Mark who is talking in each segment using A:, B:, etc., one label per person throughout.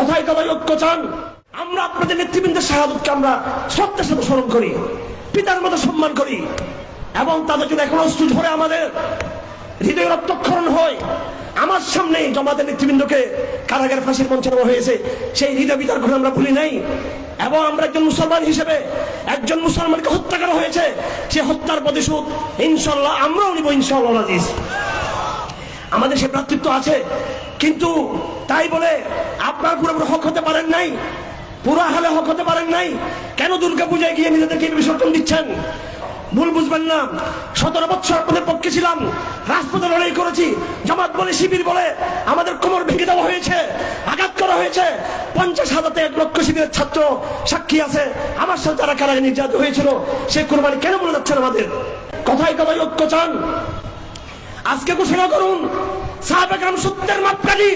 A: কথায় কথায় ঐক্য চান। আমরা আপনাদের নেতৃবৃন্দের শাহাদাতকে আমরা শ্রদ্ধার সাথে স্মরণ করি, পিতার মতো সম্মান করি, এবং তাদের জন্য এখন অশ্রু ঝরে আমাদের হৃদয় রক্তক্ষরণ হয়। আমার সামনেই জামাতের নেতৃবৃন্দকে কারাগারে ফাঁসির মঞ্চে নেওয়া হয়েছে, সেই হৃদয় বিদার করে আমরা ভুলি নাই। এবং আমরা একজন মুসলমান হিসেবে একজন মুসলমানকে হত্যা করা হয়েছে, সে হত্যার প্রতিশোধ ইনশাআল্লাহ আমরাও নিব ইনশাআল্লাহ আজিজ। আমাদের সে ভ্রাতৃত্ব আছে, কিন্তু তাই বলে আপনার পুরোপুরি হক হতে পারেন নাই, পুরো হালে হক হতে পারেন নাই। কেন দুর্গা পূজায় গিয়ে নিজেদেরকে বিসর্জন দিচ্ছেন? ভুল বুঝবেন না। 17 বছর আপনাদের পক্ষে ছিলাম, রাজপথে লড়াই করেছি, জামাত বলে শিবির বলে আমাদের কোমর ভেঙে দেওয়া হয়েছে, আঘাত করা হয়েছে। 50,000 1 লক্ষ শিবিরের ছাত্র সাক্ষী আছে, আমার সাথে যারা কারাগারে নির্যাতিত হয়েছিল, সে কোরবানি কেন বলে যাচ্ছেন আমাদের? কথায় কথায় ঐক্য চান। আজকে ঘোষণা করুন, সাহাবায়ে কেরাম সত্যের মাপকাঠি,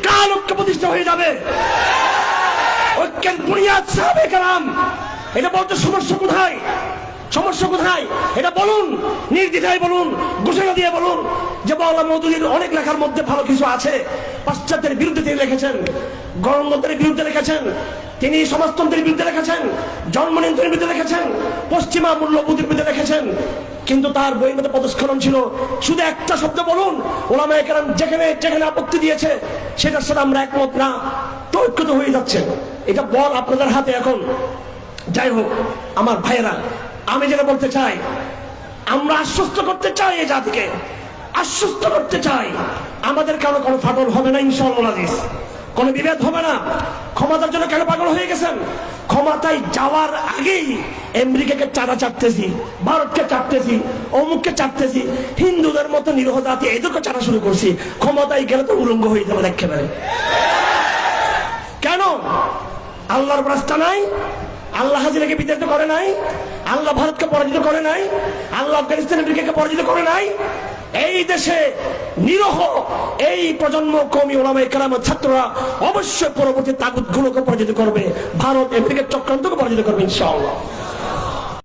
A: কাল ঐক্য প্রতিষ্ঠা হয়ে যাবে। ঐক্যের বুনিয়াদ সাহাবায়ে কেরাম। এটা বলতে সমস্যা কোথায়? সমস্যা কোথায়? এটা বলুন, নির্দ্বিধায় বলুন, ঘোষণা দিয়ে বলুন যে মাওলানা মওদুদীর অনেক লেখার মধ্যে ভালো কিছু আছে। পাশ্চাত্যের বিরুদ্ধে তিনি লিখেছেন, গণতন্ত্রের বিরুদ্ধে লিখেছেন, তিনি সমাজতন্ত্রের বিরুদ্ধে লিখেছেন, জন্ম নিয়ন্ত্রণের বিরুদ্ধে লিখেছেন, পশ্চিমা মূল্যবোধের বিরুদ্ধে লিখেছেন। কিন্তু তার বইয়ের মধ্যে পদস্খলন ছিল। শুধু একটা শব্দ বলুন, ওলামায়ে কেরাম যেখানে যেখানে আপত্তি দিয়েছে সেটার সাথে আমরা একমত না, তো ঐক্য তো হয়ে যাচ্ছে। এটা বল আপনাদের হাতে এখন। যাই হোক আমার ভাইয়েরা, আমি যেটা বলতে চাই, আমরা আশ্বস্ত করতে চাই, এই জাতিকে আশ্বস্ত করতে চাই, আমাদের কারো কোনো ফাটল হবে না ইনশাআল্লাহ আজিজ, কোনো বিভেদ হবে না। ক্ষমতার জন্য কেন পাগল হয়ে গেছেন? ক্ষমতায় যাওয়ার আগেই আমেরিকাকে চারা চাটতেছি, ভারতকে চাটতেছি, অমুককে চাটতেছি, হিন্দুদের মতো নিরহ জাতি এদেরকে চাটা শুরু করছি। ক্ষমতায় গেলে তো উলঙ্গ হয়ে যাবে একেবারে। কেন? আল্লাহর রাস্তা নাই, আল্লাহ হাজিরাকে বিতাড়িত করে নাই, আল্লাহ ভারতকে পরাজিত করে নাই, আল্লাহ আফগানিস্তান আমেরিকাকে পরাজিত করে নাই। এই দেশে নিরহ এই প্রজন্ম কওমি ওলামায়ে কেরাম ছাত্ররা অবশ্যই পরবর্তী তাগুতগুলোকে পরাজিত করবে, ভারত আমেরিকার চক্রান্তকে পরাজিত করবে ইনশাআল্লাহ।